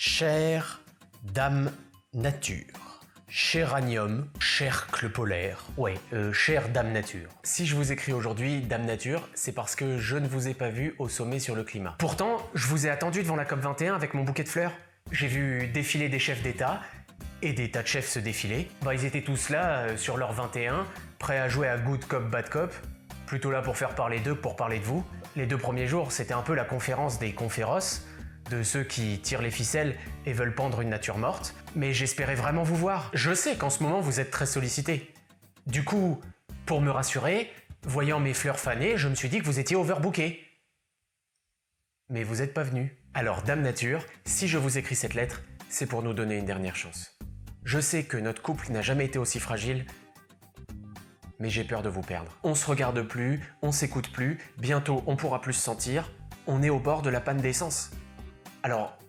Chère Dame Nature, chéranium, cercle polaire, chère Dame Nature. Si je vous écris aujourd'hui Dame Nature, c'est parce que je ne vous ai pas vu au sommet sur le climat. Pourtant, je vous ai attendu devant la COP21 avec mon bouquet de fleurs. J'ai vu défiler des chefs d'État, et des tas de chefs se défiler. Ils étaient tous là, sur leur 21, prêts à jouer à Good Cop, Bad Cop, plutôt là pour faire parler d'eux que pour parler de vous. Les 2 premiers jours, c'était un peu la conférence des conféros, de ceux qui tirent les ficelles et veulent pendre une nature morte, mais j'espérais vraiment vous voir. Je sais qu'en ce moment vous êtes très sollicité. Du coup, pour me rassurer, voyant mes fleurs fanées, je me suis dit que vous étiez overbooké. Mais vous n'êtes pas venu. Alors Dame Nature, si je vous écris cette lettre, c'est pour nous donner une dernière chance. Je sais que notre couple n'a jamais été aussi fragile, mais j'ai peur de vous perdre. On se regarde plus, on s'écoute plus, bientôt on pourra plus se sentir, on est au bord de la panne d'essence. Alors,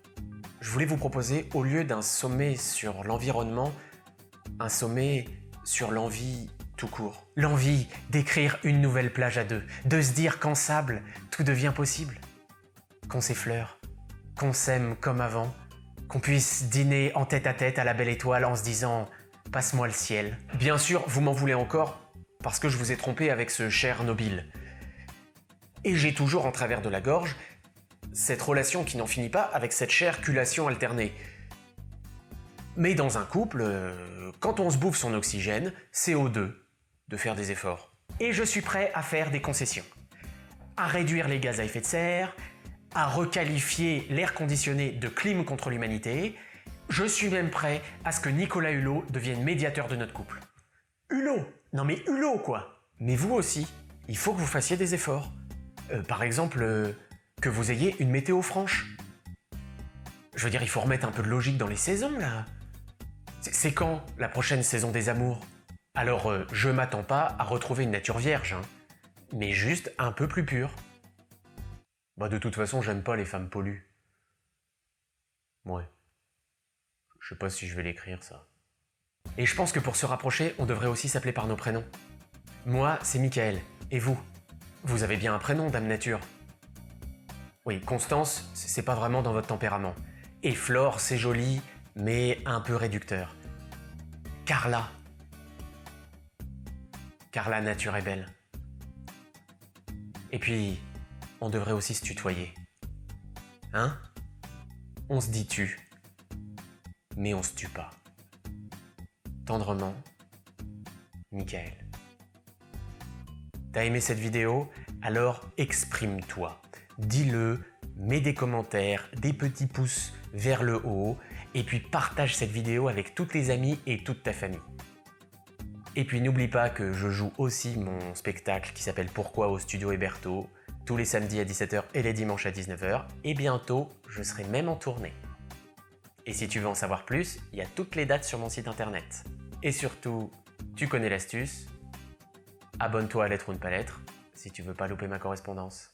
je voulais vous proposer, au lieu d'un sommet sur l'environnement, un sommet sur l'envie tout court. L'envie d'écrire une nouvelle plage à 2, de se dire qu'en sable, tout devient possible. Qu'on s'effleure, qu'on s'aime comme avant, qu'on puisse dîner en tête à la belle étoile en se disant « passe-moi le ciel ». Bien sûr, vous m'en voulez encore parce que je vous ai trompé avec ce Chernobyl. Et j'ai toujours en travers de la gorge cette relation qui n'en finit pas avec cette cherculation alternée. Mais dans un couple, quand on se bouffe son oxygène, c'est aux deux de faire des efforts. Et je suis prêt à faire des concessions. À réduire les gaz à effet de serre, à requalifier l'air conditionné de clim contre l'humanité. Je suis même prêt à ce que Nicolas Hulot devienne médiateur de notre couple. Hulot! Non mais Hulot quoi! Mais vous aussi, il faut que vous fassiez des efforts. Par exemple, que vous ayez une météo franche. Je veux dire, il faut remettre un peu de logique dans les saisons là. C'est quand la prochaine saison des amours? Alors, je m'attends pas à retrouver une nature vierge, hein, mais juste un peu plus pure. De toute façon, j'aime pas les femmes pollues. Ouais. Je sais pas si je vais l'écrire, ça. Et je pense que pour se rapprocher, on devrait aussi s'appeler par nos prénoms. Moi, c'est Michael. Et vous? Vous avez bien un prénom, Dame Nature? Oui, Constance, c'est pas vraiment dans votre tempérament. Et Flore, c'est joli, mais un peu réducteur. Carla. Carla Nature est belle. Et puis, on devrait aussi se tutoyer. Hein? On se dit tu, mais on se tue pas. Tendrement, Michael. T'as aimé cette vidéo? Alors exprime-toi. Dis-le, mets des commentaires, des petits pouces vers le haut, et puis partage cette vidéo avec tous tes amis et toute ta famille. Et puis n'oublie pas que je joue aussi mon spectacle qui s'appelle Pourquoi au Studio Héberto, tous les samedis à 17h et les dimanches à 19h, et bientôt, je serai même en tournée. Et si tu veux en savoir plus, il y a toutes les dates sur mon site internet. Et surtout, tu connais l'astuce, abonne-toi à Lettre ou ne pas lettre, si tu veux pas louper ma correspondance.